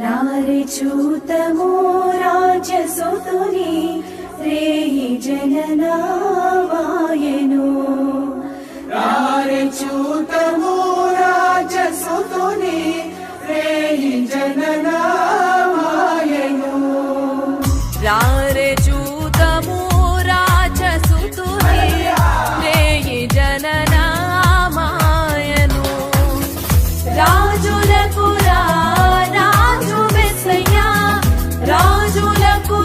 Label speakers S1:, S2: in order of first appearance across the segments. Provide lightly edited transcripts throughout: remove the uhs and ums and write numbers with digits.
S1: రారే చూతము రాజసుతుని రేయి జననామాయను రారే చూతము రాజసుతుని రేయి జననామాయను రారే చూతము రాజసుతుని రేయి జననామాయను రాజులకు రాజు మెస్సయ్యా రాజులకు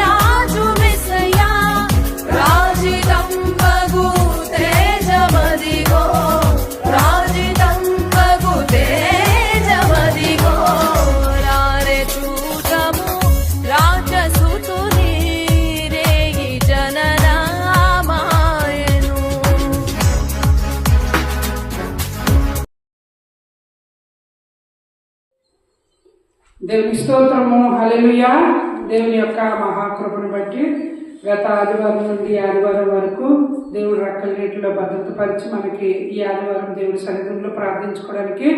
S1: రాజు మెస్సయ్యా రాజితంబగు తేజమదిగో రాజితంబగు తేజమదిగో రారే చూతము రాజసుతుని రేయి జననామాయను.
S2: దేవుని స్తోత్రము, హల్లెలూయా. దేవుని యొక్క మహాకృపను బట్టి గత ఆదివారం నుండి ఆదివారం వరకు దేవుడు రక్కల నీటిలో భద్రతపరిచి మనకి ఈ ఆదివారం దేవుడి సన్నిధిలో ప్రార్థించుకోవడానికి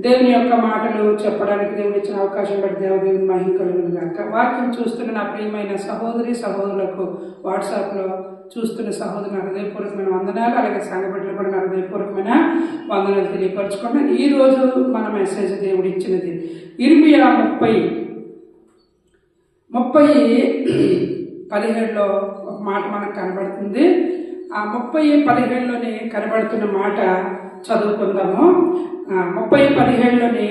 S2: దేవుని యొక్క మాటలు చెప్పడానికి దేవుడు ఇచ్చిన అవకాశం బట్టి దేవుని మహిమ కలుగును గాక. వాక్యం చూస్తున్న నా ప్రియమైన సహోదరి సహోదరులకు వాట్సాప్లో చూస్తున్న సహోదరుని హృదయపూర్వకమైన వందనాలు, అలాగే సంఘ బిడ్డలు కూడా హృదయపూర్వకమైన వందనాలు తెలియపరచుకుంటాను. ఈరోజు మన మెసేజ్ దేవుడు ఇచ్చినది ఇర్మియా 30:17లో ఒక మాట మనకు కనబడుతుంది. ఆ 30:17లోనే కనబడుతున్న మాట చదువుకుందాము. 30:17లోని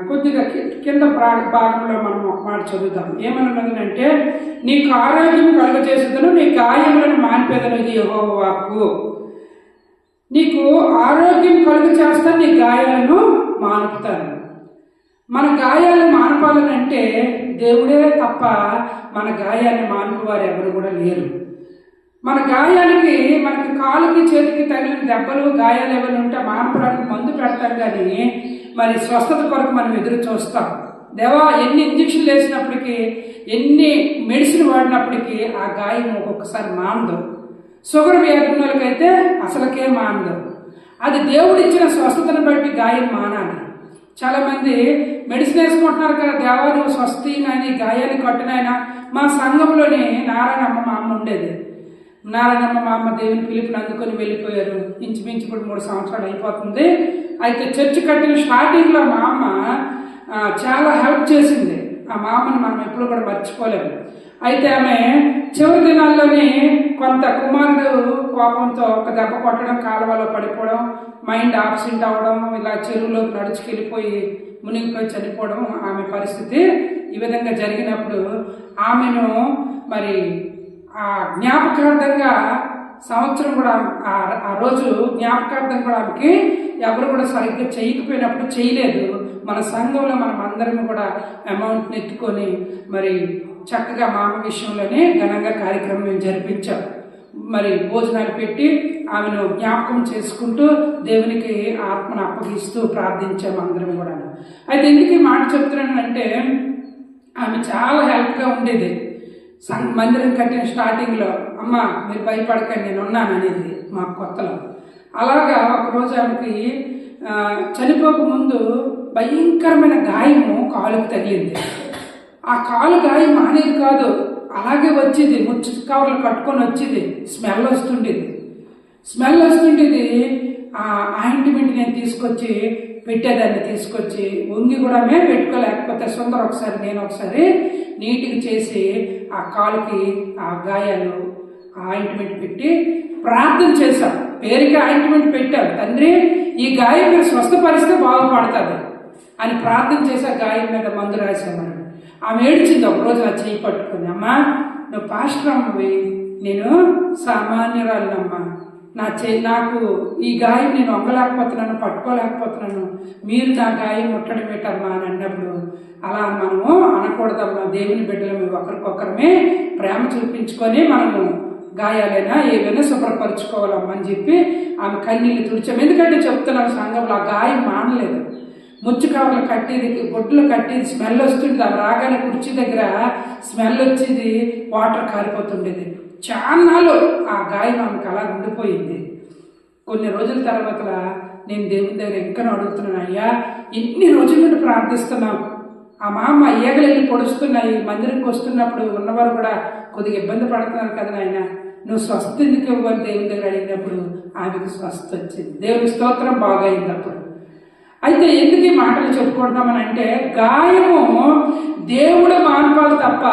S2: కొద్దిగా కింద భాగంలో మనం ఒక మాట చదువుతాం. ఏమన్నదంటే, నీకు ఆరోగ్యం కలుగజేసేదను, నీ గాయములను మాన్పేదను, ఇది యెహోవా వాక్కు. నీకు ఆరోగ్యం కలుగ చేస్తాను, నీ గాయాలను మానుపుతాను. మన గాయాలను మానపాలనంటే దేవుడే తప్ప మన గాయాన్ని మానుపువారు ఎవరు కూడా లేరు. మన గాయానికి, మనకి కాలుకి చేతికి తగిలిన దెబ్బలు గాయాలు ఏమైనా ఉంటే మానపడానికి మందు పెడతాం, కానీ మరి స్వస్థత కొరకు మనం ఎదురు చూస్తాం. దేవా ఎన్ని ఇంజక్షన్లు వేసినప్పటికీ, ఎన్ని మెడిసిన్ వాడినప్పటికీ ఆ గాయం ఒక్కొక్కసారి మానదు. షుగర్ వ్యాధి ఉన్న వాళ్ళకైతే అసలుకే మానదు. అది దేవుడిచ్చిన స్వస్థతను బట్టి గాయం మానాలి. చాలామంది మెడిసిన్ వేసుకుంటున్నారు కదా, దేవా నువ్వు స్వస్తి నాయన గాయాన్ని కట్టునైనా. మా సంఘంలోనే నారాయణమ్మ మా అమ్మ ఉండేది. నారాయణమ్మ మా అమ్మ దేవుని పిలుపుని అందుకొని వెళ్ళిపోయారు. ఇంచుమించు ఇప్పుడు 3 సంవత్సరాలు అయిపోతుంది. అయితే చర్చి కట్టిన స్టార్టింగ్లో మా అమ్మ చాలా హెల్ప్ చేసింది. ఆ మా అమ్మని మనం ఎప్పుడు కూడా మర్చిపోలేము. అయితే ఆమె చివరి దినాల్లోనే కొంత కుమారుడు కోపంతో ఒక దెబ్బ కొట్టడం, కాలువలో పడిపోవడం, మైండ్ ఆబ్సెంట్ అవ్వడం, ఇలా చెరువులోకి నడుచుకెళ్ళిపోయి మునిగిపోయి చనిపోవడం ఆమె పరిస్థితి. ఈ విధంగా జరిగినప్పుడు ఆమెను మరి ఆ జ్ఞాపకార్థంగా సంవత్సరం కూడా ఆ రోజు జ్ఞాపకార్థం కూడా ఆమెకి ఎవరు కూడా సరిగ్గా చేయకపోయినప్పుడు చేయలేదు. మన సంఘంలో మనం అందరం కూడా అమౌంట్ని ఎత్తుకొని మరి చక్కగా మా అమ్మ విషయంలోనే ఘనంగా కార్యక్రమం మేము జరిపించాం. మరి భోజనాలు పెట్టి ఆమెను జ్ఞాపకం చేసుకుంటూ దేవునికి ఆత్మను అప్పగిస్తూ ప్రార్థించాము అందరం కూడా. అయితే ఎందుకు ఈ మాట చెప్తున్నానంటే, ఆమె చాలా హెల్ప్గా ఉండేది. మందిరం కట్టిన స్టార్టింగ్లో అమ్మ మీరు భయపడకండి నేను ఉన్నాను అనేది మా కొత్తలో. అలాగా ఒకరోజు ఆమెకి చనిపోకముందు భయంకరమైన గాయము కాలుకు తగిలింది. ఆ కాలు గాయం మానేది కాదు, అలాగే వచ్చేది. ముచ్చు కవర్లు కట్టుకొని వచ్చేది. స్మెల్ వస్తుండేది. ఆ ఆయింట్మెంట్ నేను తీసుకొచ్చి పెట్టేదాన్ని. తీసుకొచ్చి వంగి కూడా మేము పెట్టుకోలేకపోతే సుందర ఒకసారి నేను ఒకసారి నీట్గా చేసి ఆ కాలుకి ఆ గాయాలు ఆయింట్మెంట్ పెట్టి ప్రార్థన చేశాం. పేరుకి ఆయింట్మెంట్ పెట్టాం. తండ్రి ఈ గాయం మీరు స్వస్థపరిస్తే బాగుపడుతుంది అని ప్రార్థన చేసి ఆ గాయం మీద మందు రాసామని. ఆమె ఏడ్చింది ఒకరోజు నా చేయి పట్టుకుని, అమ్మా నువ్వు పాస్టర్ అమ్మవి, నేను సామాన్యురాలినమ్మా, నాకు ఈ గాయం నేను వంగలేకపోతున్నాను, పట్టుకోలేకపోతున్నాను, మీరు నా గాయం ముట్టడం పెట్టమ్మా అని అన్నప్పుడు, అలా మనము అనకూడదమ్మా. దేవుని బిడ్డలు ఒకరికొకరమే ప్రేమ చూపించుకొని మనము గాయాలైనా ఏవైనా శుభ్రపరచుకోవాలమ్మా అని చెప్పి ఆమె కన్నీళ్ళు తుడిచాం. ఎందుకంటే చెప్తున్నాను, సంఘంలో ఆ గాయం మానలేదు. ముచ్చు కవర్లు కట్టేది, గొడ్లు కట్టేది, స్మెల్ వస్తుంది. ఆమె రాగానే కుర్చీ దగ్గర స్మెల్ వచ్చేది, వాటర్ కారిపోతుండేది. చాన్నాళ్ళు ఆ గాయం ఆమెకు అలా ఉండిపోయింది. కొన్ని రోజుల తర్వాత నేను దేవుని దగ్గర ఇంకా అడుగుతున్నాను, అయ్యా ఇన్ని రోజుల నుండి ప్రార్థిస్తున్నాం, ఆ మామ ఈగలెళ్ళి పొడుస్తున్నాయి, మందిరంకి వస్తున్నప్పుడు ఉన్నవారు కూడా కొద్దిగా ఇబ్బంది పడుతున్నారు కదా నాయన, నువ్వు స్వస్థ ఎందుకు ఇవ్వని దేవుని దగ్గర అడిగినప్పుడు ఆమెకు స్వస్థ వచ్చింది. దేవుని స్తోత్రం బాగా అయింది. అయితే ఎందుకు ఈ మాటలు చెప్పుకుంటున్నామని అంటే, గాయము దేవుడు మానపాలు తప్ప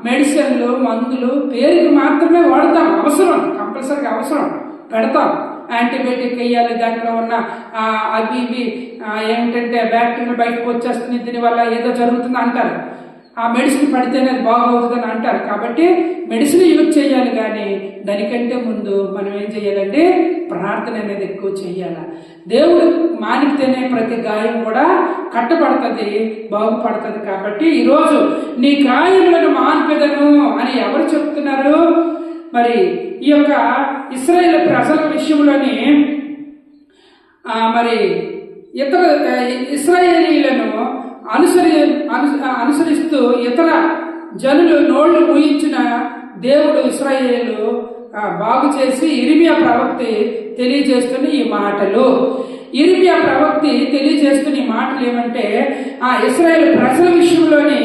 S2: మెడిసిన్లు మందులు పేరుకి మాత్రమే వాడతాం, అవసరం, కంపల్సరీగా అవసరం పెడతాం. యాంటీబయాటిక్ వేయాలి, దాంట్లో ఉన్న అవి ఇవి ఏమిటంటే బ్యాక్టీరియా బయటకు వచ్చేస్తుంది, దీనివల్ల ఏదో జరుగుతుంది అంటారు, ఆ మెడిసిన్ పడితేనే అది బాగవుతుందని అంటారు. కాబట్టి మెడిసిన్ యూజ్ చేయాలి, కానీ దానికంటే ముందు మనం ఏం చేయాలంటే ప్రార్థన అనేది ఎక్కువ చేయాలి. దేవుడు మానిపితేనే ప్రతి గాయం కూడా కట్టబడుతుంది, బాగుపడుతుంది. కాబట్టి ఈరోజు నీ గాయములను మాన్పెదను అని ఎవరు చెప్తున్నారు? మరి ఈ యొక్క ఇశ్రాయేలు ప్రజల విషయంలోని మరి ఇతర ఇశ్రాయేలీలను అనుసరిస్తూ ఇతర జనులు నోళ్లు మూయించిన దేవుడు ఇశ్రాయేలు బాగు చేసి ఇర్మియా ప్రవక్త తెలియజేస్తున్న ఈ మాటలు. ఇర్మియా ప్రవక్త తెలియజేస్తున్న ఈ మాటలు ఏమంటే, ఆ ఇశ్రాయేలు ప్రజల విషయంలోని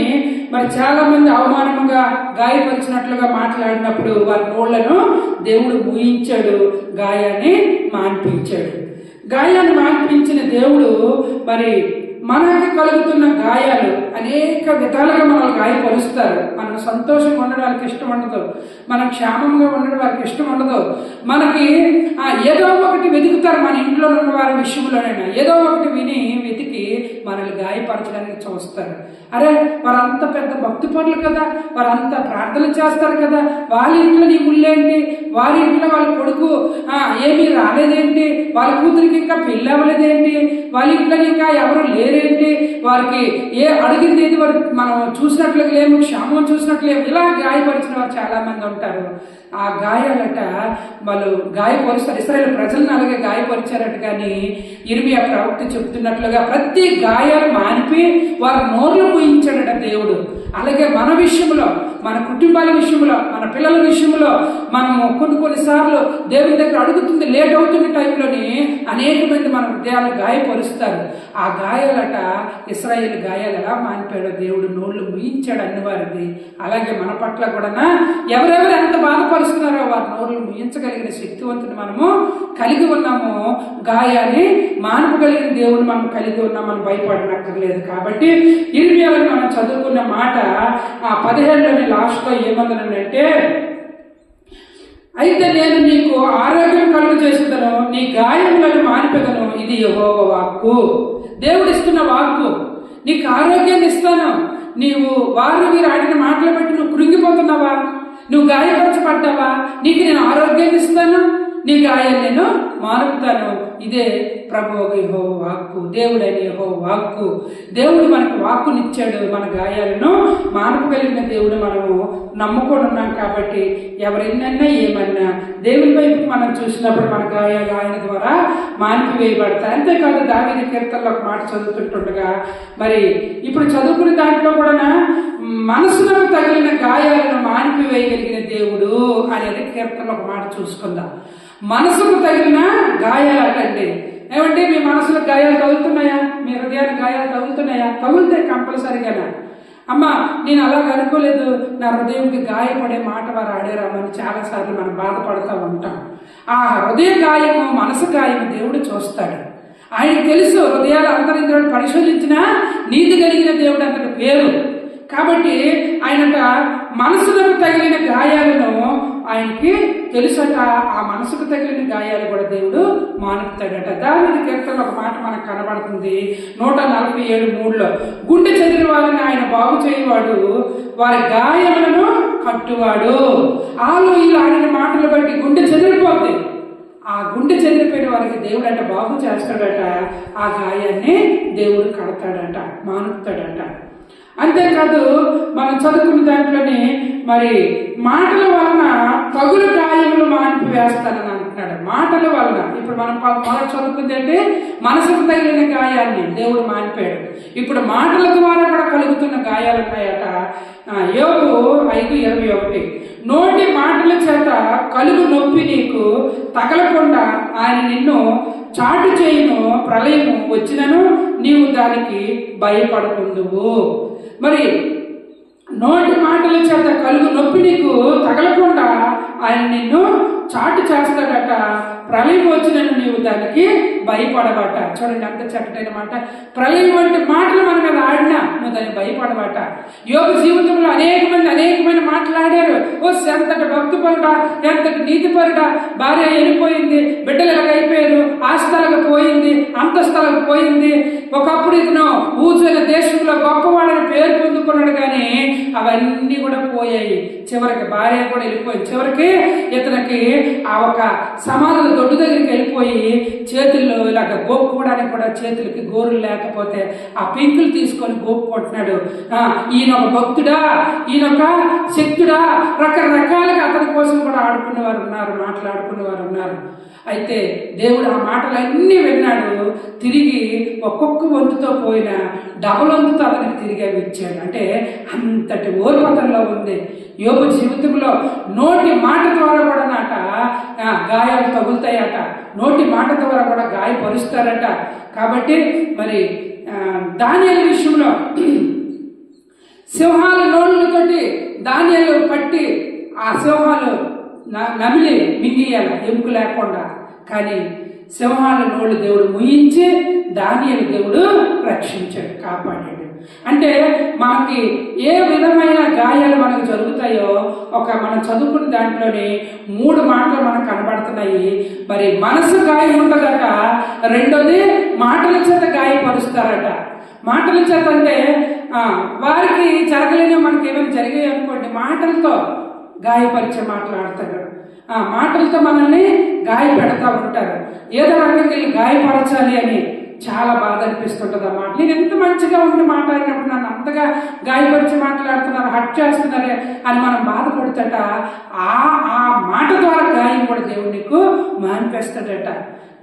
S2: మరి చాలా మంది అవమానంగా గాయపరిచినట్లుగా మాట్లాడినప్పుడు వారి నోళ్లను దేవుడు మూయించాడు, గాయాన్ని మాన్పించాడు. గాయాన్ని మాన్పించిన దేవుడు మరి మనకి కలుగుతున్న గాయాలు అనేక విధాలుగా మనల్ని గాయపరుస్తారు. మనం సంతోషంగా ఉండడం వాళ్ళకి ఇష్టం ఉండదు, మనం క్షేమంగా ఉండడం వారికి ఇష్టం ఉండదు. మనకి ఏదో ఒకటి వెతుకుతారు, మన ఇంట్లో ఉన్న వారి విషయంలోనైనా ఏదో ఒకటి వెతికి మనల్ని గాయపరచడానికి చూస్తారు. అరే వారంతా పెద్ద భక్తి పనులు కదా, వారంతా ప్రార్థన చేస్తారు కదా, వాళ్ళ ఇంట్లో నీ ముళ్ళేంటి, వారి ఇంట్లో వాళ్ళ కొడుకు ఏమీ రాలేదేంటి, వాళ్ళ కూతురికి ఇంకా పెళ్ళి అవ్వలేదేంటి, వాళ్ళ ఇంట్లో ఇంకా ఎవరు లేరేంటి, వారికి అడిగింది ఏది వారు మనం చూసినట్లుగా లేము, క్షేమం చూసినట్లేము, ఇలా గాయపరిచిన వారు చాలా మంది ఉంటారు. ఆ గాయాలట వాళ్ళు గాయపరుస్తారు. ఇశ్రాయేలు ప్రజలను అలాగే గాయపరిచారట. కానీ ఇర్మియా ప్రవక్త చెప్తున్నట్లుగా ప్రతి గాయాలు మానిపి వారి నోర్లు మూయించాడట దేవుడు. అలాగే మన విషయంలో, మన కుటుంబాల విషయంలో, మన పిల్లల విషయంలో మనము కొన్నిసార్లు దేవుని దగ్గర అడుగుతుంది లేట్ అవుతున్న టైంలోని అనేక మంది మన హృదయాలు గాయపరుస్తారు. ఆ గాయాలట ఇశ్రాయేలు గాయాలు ఎలా మానిపాడో దేవుడు నోళ్లు ముయించాడు అన్ని వారిది. అలాగే మన పట్ల కూడా ఎవరెవరు ఎంత బాధపరుస్తున్నారో వారి నోళ్లు ముయించగలిగిన శక్తివంతుని మనము కలిగి ఉన్నాము. గాయాన్ని మానపగలిగిన దేవుడు మనం కలిగి ఉన్నామని భయపడనక్కర్లేదు. కాబట్టి ఇర్మియాలో మనం చదువుకున్న మాట 17లోని లాస్ట్లో ఏమందనంటే, అయితే నేను నీకు ఆరోగ్యం కలుగు చేసేదను, నీ గాయములను మానిపెదను, ఇది యెహోవా వాక్కు. దేవుడు ఇస్తున్న వాక్కు. నీకు ఆరోగ్యాన్ని ఇస్తాను. నీవు వీరు ఆడిన మాటలు బట్టి నువ్వు కృంగిపోతున్నావా, నువ్వు గాయపరచబడ్డావా, నీకు నేను ఆరోగ్యాన్ని ఇస్తాను, నీ గాయాన్ని నేను మానుపుతాను. ఇదే ప్రభువు యెహోవా వాక్కు, దేవుడైన యెహోవా వాక్కు. దేవుడు మనకు వాక్కునిచ్చాడు, మన గాయాలను మానుపగలిగిన దేవుడు మనము నమ్ముకొని ఉన్నాం. కాబట్టి ఎవరెన్నన్నా ఏమన్నా దేవుని వైపు మనం చూసినప్పుడు మన గాయాలు ఆయన ద్వారా మానిపివేయబడతాయి. అంతేకాదు దావీదు కీర్తనలో ఒక మాట చదువుతుంటుండగా మరి ఇప్పుడు చదువుకునే దాంట్లో కూడా మనసులకు తగిలిన గాయాలను మానిపివేయగలిగిన దేవుడు అనేది కీర్తనలో ఒక మాట చూసుకుందాం. మనసుకు తగిలిన గాయాలు అటండి. ఏమంటే మీ మనసులో గాయాలు తగులుతున్నాయా, మీ హృదయానికి గాయాలు తగులుతున్నాయా? తగులుతాయి కంపల్సరిగా. అమ్మ నేను అలాగ అనుకోలేదు, నా హృదయంకి గాయపడే మాట వారు ఆడారామని చాలాసార్లు మనం బాధపడుతూ ఉంటాం. ఆ హృదయ గాయము, మనసు గాయము దేవుడు చూస్తాడు. ఆయనకు తెలుసు హృదయాలు అంతరింద్రుడు పరిశోధించిన నీతి కలిగిన దేవుడు అంతటి పేరు. కాబట్టి ఆయనట మనసులకు తగిలిన గాయాలను ఆయనకి తెలుసట. ఆ మనసుకు తగిలిన గాయాలు కూడా దేవుడు మానుపుతాడట. దావీదు కీర్తనలో ఒక మాట మనకు కనబడుతుంది 147:3లో, గుండె చెదిరిన వారిని ఆయన బాగు చేయవాడు, వారి గాయములను కట్టువాడు. వీళ్ళు ఆడిన మాటలు బట్టి గుండె చెదిరిపోద్ది. ఆ గుండె చెదిరిపోయిన వారికి దేవుడు అంట బాగు చేస్తాడట. ఆ గాయాన్ని దేవుడు కడతాడట, మానుపుతాడట. అంతేకాదు మనం చదువుకున్న దాంట్లోనే మరి మాటల వలన తగులు గాయములు మానిపివేస్తానని అంటున్నాడు. మాటల వలన ఇప్పుడు మనం మొదట చదువుకుంది అంటే మనసుకు తగిలిన గాయాన్ని దేవుడు మానిపాడు. ఇప్పుడు మాటల ద్వారా కూడా కలుగుతున్న గాయాలు ఉన్నాయట. యోబు 5:21, నోటి మాటల చేత కలుగు నొప్పి నీకు తగలకుండా ఆయన నిన్ను చాటు చేయును, ప్రళయము వచ్చినను నీవు దానికి భయపడకుందువు. మరి నోటి మాటల చేత కలుగు నొప్పి నీకు తగలకుండా ఆయన నిన్ను చాటు చేస్తాడట. ప్రళయం వచ్చినను నీవు దానికి భయపడబట. చూడండి అంత చక్కటైన మాట. ప్రళయం వంటి మాటలు మన మీద ఆడినా నువ్వు దానికి భయపడబట. యోగ జీవితంలో అనేకమైన మాట్లాడారు. ఓ ఎంతటి భక్తిపరుట, ఎంతటి నీతిపరుట, భార్య వెళ్ళిపోయింది, బిడ్డలు ఎలాగైపోయారు, ఆస్తులకు పోయింది, అంతస్తులకు పోయింది. ఒకప్పుడు ఇతను ఊజైన దేశంలో గొప్పవాడని పేరు పొందుకున్నాడు, కానీ అవన్నీ కూడా పోయాయి. చివరికి భార్య కూడా వెళ్ళిపోయింది. చివరికి ఇతనికి ఆ ఒక సమాధుల దొడ్డు దగ్గరికి వెళ్ళిపోయి చేతుల్లో ఇలాగ గోపుకోవడానికి కూడా చేతులకి గోరులు లేకపోతే ఆ పింకులు తీసుకొని గోపుకుంటున్నాడు. ఈయన ఒక భక్తుడా, ఈయన ఒక శక్తుడా, రకరకాలుగా అతని కోసం కూడా ఆడుకునేవారు ఉన్నారు, మాట్లాడుకునేవారు ఉన్నారు. అయితే దేవుడు ఆ మాటలన్నీ విన్నాడు. తిరిగి ఒక్కొక్క వంతుతో పోయిన డబల్ వంతుతో అతనికి తిరిగి అవి ఇచ్చాడు. అంటే అంతటి ఓర్పతంలో ఉంది. యోబు జీవితంలో నోటి మాట ద్వారా కూడా నాట గాయాలు తగులుతాయట, నోటి మాట ద్వారా కూడా గాయపరుస్తారట. కాబట్టి మరి దానియేలు విషయంలో సింహాల నోళ్ళతోటి దానియేలు పట్టి ఆ సింహాలు నమిలి మింగియాల ఎముక లేకుండా. కానీ సింహాల నోళ్ళు దేవుడు ముయించి దానియేలు దేవుడు రక్షించాడు, కాపాడాడు. అంటే మనకి ఏ విధమైన గాయాలు మనకు జరుగుతాయో మనం చదువుకున్న దాంట్లోనే 3 మాటలు మనకు కనబడుతున్నాయి. మరి మనసు గాయం ఉంటుందట, రెండోది మాటల చేత గాయపరుస్తారట. మాటల చేత అంటే వారికి జరగలేని మనకి ఏమైనా జరిగాయి అనుకోండి, మాటలతో గాయపరిచే మాట్లాడతారు. మాటలతో మనల్ని గాయపెడతా ఉంటారు. ఏదో రకంగా గాయపరచాలి అని చాలా బాధ అనిపిస్తుంటుంది ఆ మాట. నేను ఎంత మంచిగా ఉండి మాట్లాడినప్పుడు నన్ను అంతగా గాయపరిచి మాట్లాడుతున్నారు, హట్ చేస్తున్నారే అని మనం బాధపడుతట. ఆ మాట ద్వారా గాయం కూడా దేవుడు నీకు మానిపిస్తాడట.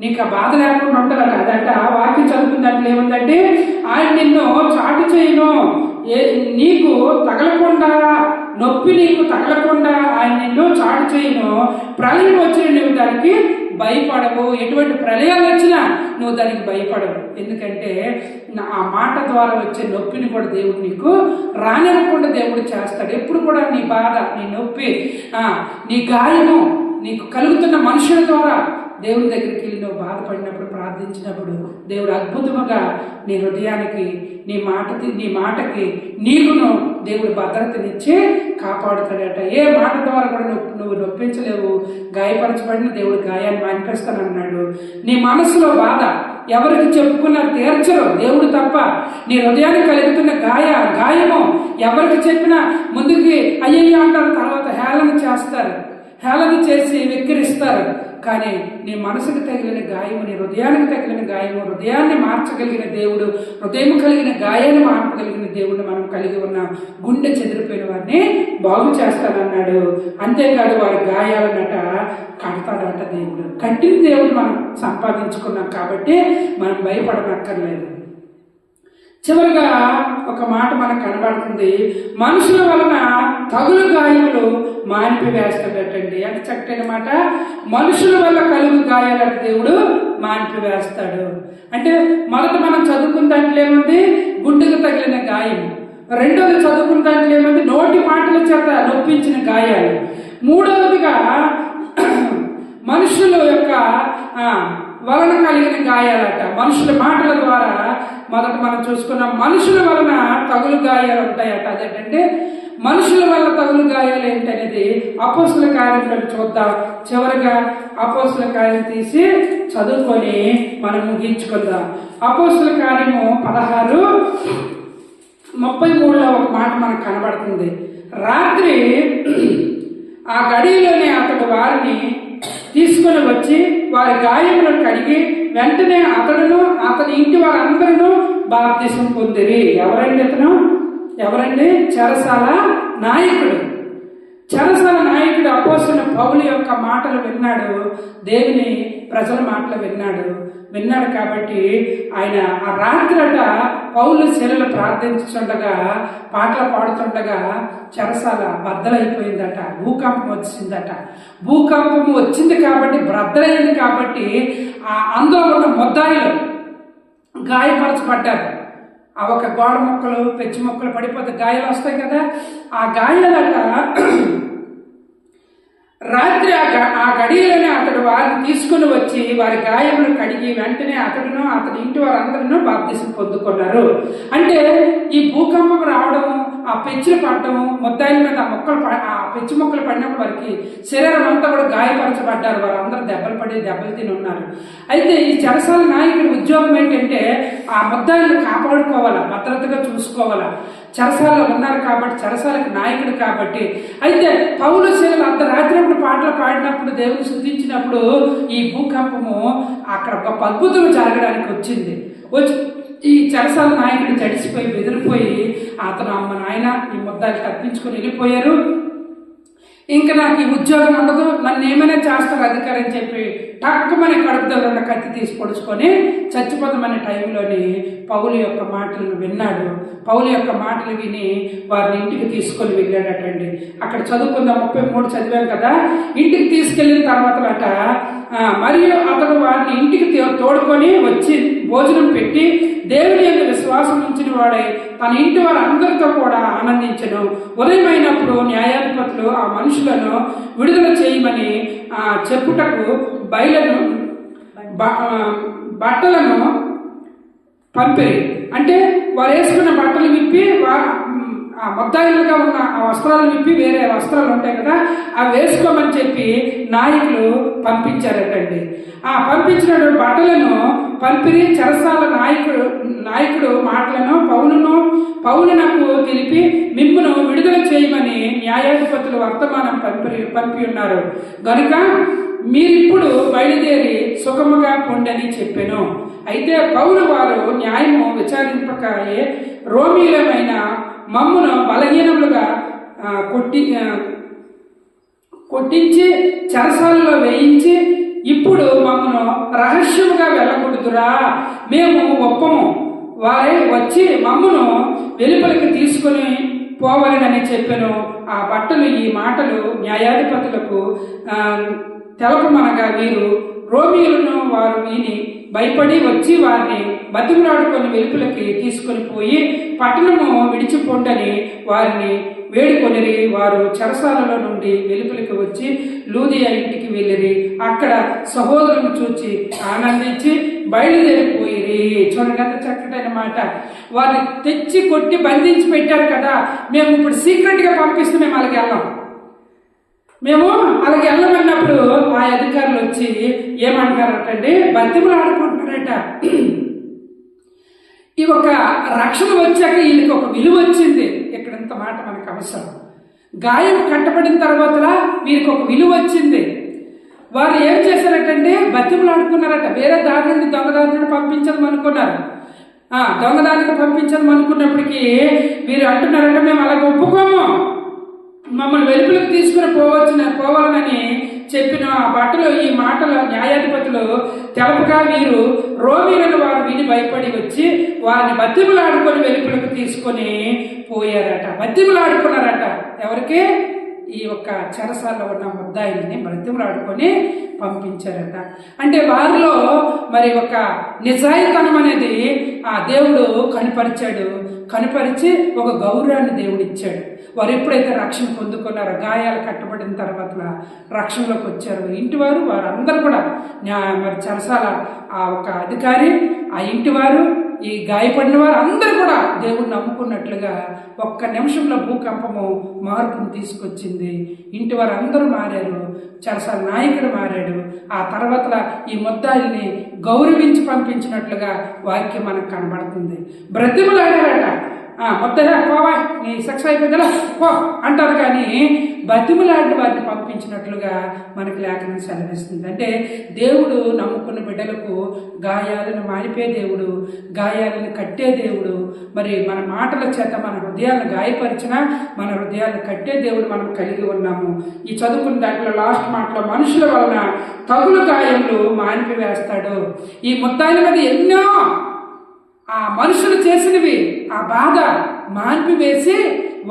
S2: నీకు ఆ బాధ లేకుండా ఉంటుందట. అదట వాక్యం చదువుతున్నట్లు ఏముందంటే, ఆయన నిన్ను చాటు చేయను, నీకు తగలకుండా, నొప్పి నీకు తగలకుండా ఆయన నిన్ను చాటు చేయను. ప్రళయం వచ్చిన నువ్వు దానికి భయపడవు. ఎటువంటి ప్రళయాలు వచ్చినా నువ్వు దానికి భయపడవు. ఎందుకంటే ఆ మాట ద్వారా వచ్చే నొప్పిని కూడా దేవుడు నీకు రానివ్వకుండా దేవుడు చేస్తాడు. ఎప్పుడు కూడా నీ బాధ, నీ నొప్పి, నీ గాయము నీకు కలుగుతున్న మనుషుల ద్వారా దేవుని దగ్గరికి వెళ్ళి నువ్వు బాధపడినప్పుడు, ప్రార్థించినప్పుడు దేవుడు అద్భుతముగా నీ హృదయానికి, నీ మాటకి నీకును దేవుడు భద్రతనిచ్చి కాపాడుతాడట. ఏ మాట ద్వారా కూడా నువ్వు నొప్పించలేవు. గాయపరచబడిన దేవుడు గాయాన్ని మానిపిస్తానన్నాడు. నీ మనసులో బాధ ఎవరికి చెప్పుకున్నా తీర్చరు దేవుడు తప్ప. నీ హృదయానికి కలుగుతున్న గాయము ఎవరికి చెప్పినా ముందుకి అయ్యయ్య అంటారు, తర్వాత హేళన చేస్తారు, హేళన చేసి వెక్కిరిస్తారు. కానీ నీ మనసుకు తగిలిన గాయము, నీ హృదయానికి తగిలిన గాయము, హృదయాన్ని మార్చగలిగిన దేవుడు, హృదయం కలిగిన గాయాన్ని మార్చగలిగిన దేవుడు మనం కలిగి ఉన్నాం. గుండె చెదిరిపోయిన వారిని బాగు చేస్తానన్నాడు. అంతేకాదు వారి గాయాలన్నట కడతాడట దేవుడు. కట్టిన దేవుడు మనం సంపాదించుకున్నాం కాబట్టి మనం భయపడనక్కర్లేదు. చివరిగా ఒక మాట మనకు కనబడుతుంది, మనుషుల వలన తగులు గాయములు మాన్పివేస్తాడటండి. అంటే చక్కటి మాట. మనుషుల వల్ల కలుగు గాయాలట దేవుడు మాన్పివేస్తాడు. అంటే మొదట మనం చదువుకున్న దాంట్లో ఏముంది, గుండెకు తగిలిన గాయం. రెండోది చదువుకున్న దాంట్లో ఏముంది, నోటి మాటల చేత నొప్పించిన గాయాలు. మూడవదిగా మనుషుల యొక్క వలన కలిగిన గాయాలట. మనుషుల మాటల ద్వారా మొదట మనం చూసుకున్నాం. మనుషుల వలన తగులు గాయాలు ఉంటాయట. అదేంటంటే మనుషుల వల్ల తగులు గాయాలు ఏంటనేది అపోస్తుల కార్యంలో చూద్దాం. చివరిగా అపోస్తుల కార్యం తీసి చదువుకొని మనం ముగించుకుందాం. అపోస్తుల కార్యము 16:33లో ఒక మాట మనకు కనబడుతుంది. రాత్రి ఆ గడిలోనే అతడు వారిని తీసుకొని వచ్చి వారి గాయములను కడిగి వెంటనే అతడును అతని ఇంటి వారందరూ బాప్తిసం పొందిరి. ఎవరండి? చెరసాల నాయకుడు. చెరసాల నాయకుడు అపోస్తలుడైన పౌలు యొక్క మాటలు విన్నాడు, దేవుని ప్రజల మాటలు విన్నాడు కాబట్టి ఆయన ఆ రాత్రట పౌలు శిలలు ప్రార్థించుండగా పాటలు పాడుతుండగా చెరసాల బద్దలైపోయిందట, భూకంపం వచ్చిందట. భూకంపం వచ్చింది కాబట్టి బద్దలైంది కాబట్టి అందులో ఉన్న ముద్దాయిలు గాయపరచబడ్డారు. ఆ ఒక గోడ మొక్కలు పెచ్చి మొక్కలు పడిపోతే గాయాలు వస్తాయి కదా, ఆ గాయాలట రాత్రి ఆ గడియలోనే అతడు వారిని తీసుకుని వచ్చి వారి గాయములు కడిగి వెంటనే అతడును అతని ఇంటి వారందరూ బాప్తిసం పొందుకున్నారు. అంటే ఈ భూకంపం రావడం, ఆ పెచ్చులు పడటం, ముద్దాయిల మీద ఆ పెచ్చు మొక్కలు పడినప్పుడు వారికి శరీరం అంతా కూడా గాయపరచబడ్డారు. వారందరూ దెబ్బలు తిని ఉన్నారు. అయితే ఈ చెరసాల నాయకుడి ఉద్యోగం ఏంటంటే ఆ ముద్దాయిలను కాపాడుకోవాలా, భద్రతగా చూసుకోవాలా. చెరసాలలో ఉన్నారు కాబట్టి, చెరసాలకు నాయకుడు కాబట్టి. అయితే పౌలు శిలలు అర్ధరాత్రి పాటలు పాడినప్పుడు, దేవుని స్తుతించినప్పుడు ఈ భూకంపము అక్కడ గొప్ప అద్భుతం జరగడానికి వచ్చి ఈ చెరసాల నాయకుడు జడిసిపోయి బెదిరిపోయి అతను అమ్మ నాయన ఈ ముద్దాలు తప్పించుకొని వెళ్ళిపోయారు. ఇంకా నాకు ఈ ఉద్యోగం ఉండదు, నన్ను ఏమైనా చేస్తారు అధికారి అని చెప్పి టక్కుమని కడుపుతో ఉన్న కత్తి తీసి పొడుచుకొని చచ్చిపోతామనే టైంలోని పౌలు యొక్క మాటలను విన్నాడు. పౌలు యొక్క మాటలు విని వారిని ఇంటికి తీసుకొని వెళ్ళాడటండి. అక్కడ చదువుకుందాం 33 చదివాం కదా. ఇంటికి తీసుకెళ్ళిన తర్వాత మరియు అతడు వారిని ఇంటికి తోడుకొని వచ్చి భోజనం పెట్టి దేవుని యొక్క విశ్వాసం ఉంచిన వాడై తన ఇంటి వారందరితో కూడా ఆనందించను. ఉదయమైనప్పుడు న్యాయాధిపతులు ఆ మనుషులను విడుదల చేయమని చెప్పుటకు బట్టలను పంపిరి. అంటే వారు వేసుకున్న బట్టలు విప్పి ఆ ముద్దాయిలుగా ఉన్న ఆ వస్త్రాలు విప్పి వేరే వస్త్రాలు ఉంటాయి కదా, అవి వేసుకోమని చెప్పి నాయకులు పంపించారటండి. ఆ పంపించిన బట్టలను పంపిరి. చెరసాల నాయకుడు మాటలను పౌలునకు తెలిపి మిమ్మును విడుదల చేయమని న్యాయాధిపతులు వర్తమానం పంపి ఉన్నారు గనుక మీరిప్పుడు బయలుదేరి సుఖముగా పొండని చెప్పెను. అయితే పౌలు వారు న్యాయము విచారింపకాయే రోమీలమైన మమ్మును బలహీనములుగా కొట్టించి చెరసాలలో వేయించి ఇప్పుడు మమ్మను రహస్యముగా వెళ్ళకూడదురా, మేము ఒప్పము. వారే వచ్చి మమ్మను వెలుపలికి తీసుకొని పోవాలని చెప్పాను. ఆ బట్టలు ఈ మాటలు న్యాయాధిపతులకు తెలపమనగా వీరు రోమీయులను వారు విని భయపడి వచ్చి వారిని బతిమలాడుకొని వెలుపలికి తీసుకొని పోయి పట్టణము విడిచిపోండని వారిని వేడుకొనిరి. వారు చెరసాలలో నుండి వెలుపలికి వచ్చి లూదియా ఇంటికి వెళ్ళిరి. అక్కడ సహోదరులను చూచి ఆనందించి బయలుదేరిపోయిరి. చూడండి ఎంత చక్కటైన మాట. వారిని తెచ్చి కొట్టి బంధించి పెట్టారు కదా, మేము ఇప్పుడు సీక్రెట్గా పంపిస్తే మేము అలాగే వెళ్ళాం. మేము అలాగే వెళ్ళమన్నప్పుడు ఆ అధికారులు వచ్చి ఏమంటారటండి, బతిమలు ఆడుకుంటున్నారట. ఈ ఒక రక్షణ వచ్చాక వీళ్ళకి ఒక విలువ వచ్చింది. ఇక్కడంత మాట మనకు అవసరం. గాయం కట్టబడిన తర్వాత వీరికి ఒక విలువ వచ్చింది. వారు ఏం చేశారటండి, బతిమలు ఆడుకున్నారట. వేరే దారి నుండి దొంగదారి నుండి పంపించడం అనుకున్నారు. దొంగదారిని పంపించడం అనుకున్నప్పటికీ వీరు అంటున్నారంటే మేము అలాగే ఒప్పుకోము, మమ్మల్ని వెలుపులకు తీసుకుని పోవాలని చెప్పిన ఆ బట్టలు ఈ మాటలు న్యాయాధిపతులు తెలపగా వీరు రోమీలను వారు విని భయపడి వచ్చి వారిని బతిమలాడుకొని వెలుపులకు తీసుకొని పోయారట. బతిమలాడుకున్నారట. ఎవరికి? ఈ యొక్క చెరసాలలో ఉన్న ముద్దాయిల్ని బ్రతిమలాడుకొని పంపించారట. అంటే వారిలో మరి ఒక నిజాయితనం అనేది ఆ దేవుడు కనిపరిచి ఒక గౌరవాన్ని దేవుడు ఇచ్చాడు. వారు ఎప్పుడైతే రక్షణ పొందుకున్నారో, గాయాలు కట్టబడిన తర్వాత రక్షణలోకి వచ్చారు ఇంటి వారు వారందరూ కూడా మరి చెరసాల ఆ ఒక అధికారి, ఆ ఇంటి వారు, ఈ గాయపడిన వారు అందరూ కూడా దేవుడు నమ్ముకున్నట్లుగా ఒక్క నిమిషంలో భూకంపము మార్పును తీసుకొచ్చింది. ఇంటి వారు అందరూ మారారు. చెరసాల నాయకుడు మారాడు. ఆ తర్వాత ఈ ముద్దాయిల్ని గౌరవించి పంపించినట్లుగా వాక్యం మనకు కనబడుతుంది. బ్రతిమలాడారట. ముద్దగా పోవా, నీ శిక్ష అయిపోయిందా పో అంటారు. కానీ బతిమలాడిన వారిని పంపించినట్లుగా మనకి లేఖనం సెలవిస్తుంది. అంటే దేవుడు నమ్ముకున్న బిడ్డలకు గాయాలను మానిపే దేవుడు, గాయాలను కట్టే దేవుడు. మరి మన మాటల చేత మన హృదయాలను గాయపరిచినా మన హృదయాలను కట్టే దేవుడు మనం కలిగి ఉన్నాము. ఈ చదువుకున్న దాంట్లో లాస్ట్ మాటలో మనుషుల వలన తగులు గాయములు మానిపివేస్తాడు. ఈ ముద్దాయిల మీద ఎన్నో ఆ మనుషులు చేసినవి ఆ బాధ మాన్పివేసి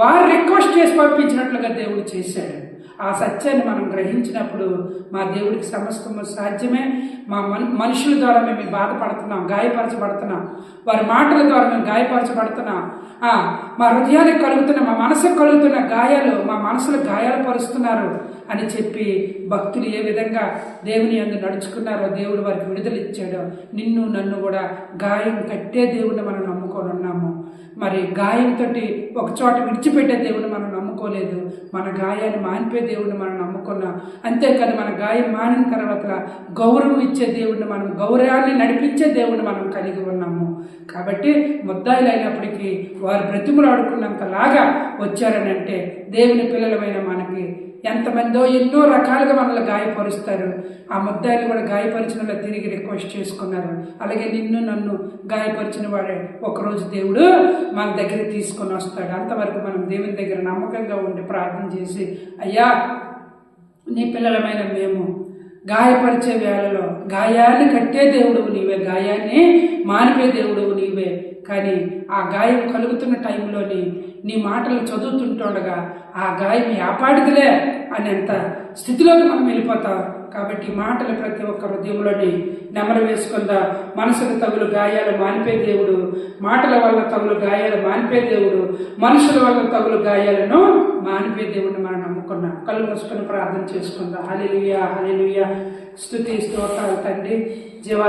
S2: వారు రిక్వెస్ట్ చేసి పంపించినట్లుగా దేవుడు చేశాడు. ఆ సత్యాన్ని మనం గ్రహించినప్పుడు మా దేవుడికి సమస్తము సాధ్యమే. మా మనుషుల ద్వారా మేము బాధపడుతున్నాం, గాయపరచబడుతున్నాం, వారి మాటల ద్వారా మేము గాయపరచబడుతున్నాం. మా హృదయానికి కలుగుతున్న, మా మనసుకు కలుగుతున్న గాయాలు మా మనసులో గాయాలు పరుస్తున్నారు అని చెప్పి భక్తులు ఏ విధంగా దేవుని యందు నడుచుకున్నారో దేవుడు వారికి విడుదల ఇచ్చాడో, నిన్ను నన్ను కూడా గాయం కట్టే దేవుడిని మనం నమ్ముకొని ఉన్నాము. మరి గాయంతో ఒక చోట విడిచిపెట్టే దేవుడిని మనం నమ్ముకోలేదు, మన గాయాన్ని మానిపే దేవుడిని మనం నమ్ముకున్నాం. అంతేకాదు మన గాయం మానిన తర్వాత గౌరవం ఇచ్చే దేవుడిని మనం, గౌరవాన్ని నడిపించే దేవుడిని మనం కలిగి ఉన్నాము. కాబట్టి ముద్దాయిలు అయినప్పటికీ వారు బ్రతిమలాడుకున్నంతలాగా వచ్చారని అంటే దేవుని పిల్లలమైన మనకి ఎంతమందో ఎన్నో రకాలుగా మనల్ని గాయపరుస్తారు. ఆ ముద్దాయిలు కూడా గాయపరిచిన వాళ్ళు తిరిగి రిక్వెస్ట్ చేసుకున్నారు. అలాగే నిన్ను నన్ను గాయపరిచిన వాడే ఒకరోజు దేవుడు మన దగ్గర తీసుకొని వస్తాడు. అంతవరకు మనం దేవుని దగ్గర నమ్మకంగా ఉండి ప్రార్థన చేసి, అయ్యా నీ పిల్లలమైన మేము గాయపరిచే వేళలో గాయాన్ని కట్టే దేవుడువు నీవే, గాయాన్ని మానిపే దేవుడువు నీవే. కానీ ఆ గాయం కలుగుతున్న టైంలోని నీ మాటలు చదువుతుంటుండగా ఆ గాయం ఆపాటిదిలే అనేంత స్థితిలోకి మనం వెళ్ళిపోతాం. కాబట్టి మాటలు ప్రతి ఒక్క హృదయంలోని నెమరు వేసుకుందా. మనసుకు తగులు గాయాలు మానిపే దేవుడు, మాటల వల్ల తగులు గాయాలు మానిపే దేవుడు, మనుషుల వల్ల తగులు గాయాలను మానిపే దేవుడిని మనం నమ్ముకున్నాం. కళ్ళు మూసుకొని ప్రార్థన చేసుకుందాం. హల్లెలూయా, హల్లెలూయా. స్తుతి స్తోత్రాలు తండ్రి. జీవా